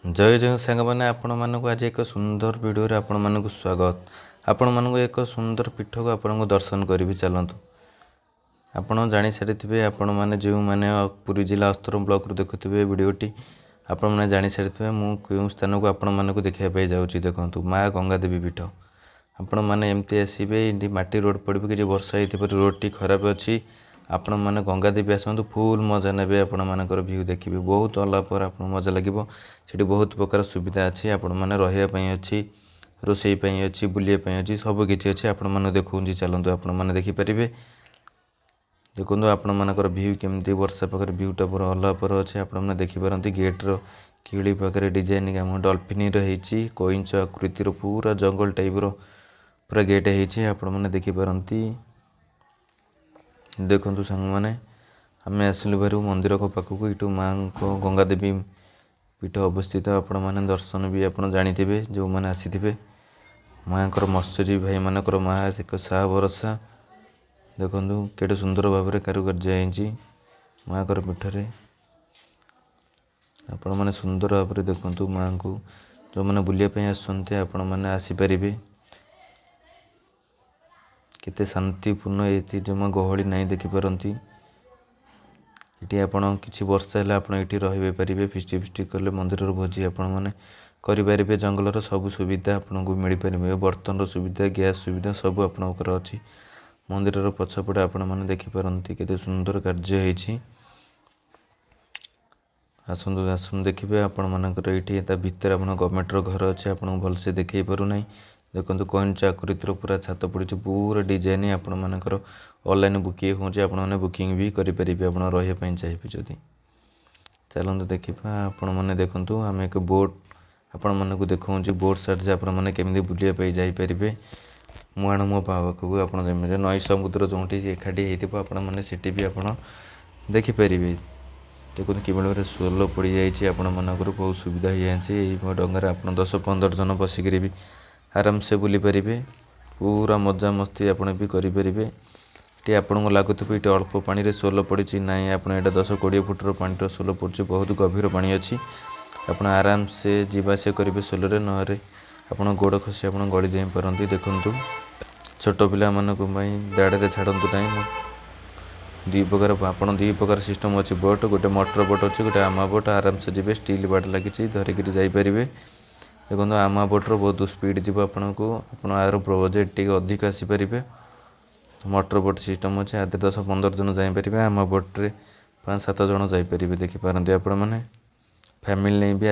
जय जय सांग मैंने आपण मानक आज एक सुंदर वीडियो रे आपण मानक स्वागत। आपण मानक एक सुंदर पीठ को आपण दर्शन करी चलतु। आपण जानी सारी आपण मैंने जो मैंने पुरी जिला अस्तरम ब्लॉक रू देखुवे वीडियोटी आपण मैंने जानी सारी मु क्यों स्थान को आपण मानक देखापी जाऊँगी। देखो माँ गंगा देवी पीठ आपण मैंने एमती आसबे ये माटी रोड पड़े कि वर्षा हो रोड टी खराब अच्छी आपण मैंने गंगा देवी आसतु फुल मजा ने आपण मानकर व्यू देखिए बहुत अल्लाह पर आप मजा लगे। सेठी बहुत प्रकार सुविधा अच्छी आपण मैंने रही अच्छी रोसई अच्छी बुलाई अच्छी सब किसी अच्छी आपण मैंने देखा चलतु आपण मैंने देखिपारे। देखो आपण मानकर व्यू केमती वर्षा पाखे व्यूटा पूरा अल्लाह पर अच्छे आपने देखिपारती गेट्र किड़ी पाखे डिजाइन आम डल्फिन रही कईंच आकृतिर पूरा जंगल टाइप पूरा गेट होने देखिपारती। देखु सांग मैंने आम आसलु बाहर मंदिर पाखक यू माँ को गंगा देवी पीठ अवस्थित आपण मैंने दर्शन भी आप जाथे जो मैंने आसी माँ को मत्स्यजीवी भाई मानकर माँ एक सा भरसा। देखु केटे सुंदर भाव में कारुकार्य माँ को पीठरे आपण मैंने सुंदर भाव में देखु माँ को जो मैंने बुलाई आसते आपण मैंने आसीपारे केते शांतिपूर्ण ये जमा गहली नहीं देखिपारती। ये आपड़ कि वर्षा है आप रही पारे फिस्टी फिस्टी कले मंदिर भोजी आपण मैंने करें जंगलर सब सुविधा आपन को मिल पारे बर्तन सुविधा गैस सुविधा सब आपणकर अच्छी मंदिर पछपटे आपण मैंने देखिपारती केते सुंदर कार्य होती। आसतु आसतु देखिए आपण मानकर ये भितर आप गवर्नमेंट घर अच्छे आपको भलसे देखई पारना। देखो कईंच आकृतिर पूरा छात पड़ी पूरा डिजाइन आपण मानकर ऑनलाइन बुकिंग होचे आपण मैंने बुकिंग भी करेंगे आप रही चाहिए जदि चलते देखा। आपण मैंने देखु आम एक बोट आपण मानक देखा बोट साइड से आपण मैंने केमी बुलाई जापरें मुहाण मो पाक आप नई समुद्र जो एकाठी होने मैंने सीटी भी आप देखिपारे। देखो कि भाई सोल पड़ जाइए आपण मानकर बहुत सुविधा हो जाए डंगार आप 10-15 जन बसिक भी आराम से बुली पारे पूरा मजा मस्ती आपड़ भी करेंगे। ये आपको लगुव ये अल्प पानी रे सोल पड़ी ना आप 10-20 फुटर पानी सोल पड़ी बहुत गभीर पानी अच्छी आप आराम से जावास करेंगे सोल ना आप गोड़ खसी आप गली जापारती। देखु छोट पिला दाड़े छाड़ू ना दुई प्रकार आप दुई प्रकार सिस्टम अच्छी बोट गोटे मोटर बोट अच्छी गोटे आमा बोट आराम से जी स्टील बाट लगी धरिक जापरें। देखो आमा बोट्र बहुत स्पीड जीव आपन को आर बजेट टी अधिक आसीपारे मोटर बोट सिस्टम अच्छे आधे 10-15 जन जापरें आमा बोट्रे 5-7 जन जापरें देखिपारती आपण मैंने फैमिली नहीं भी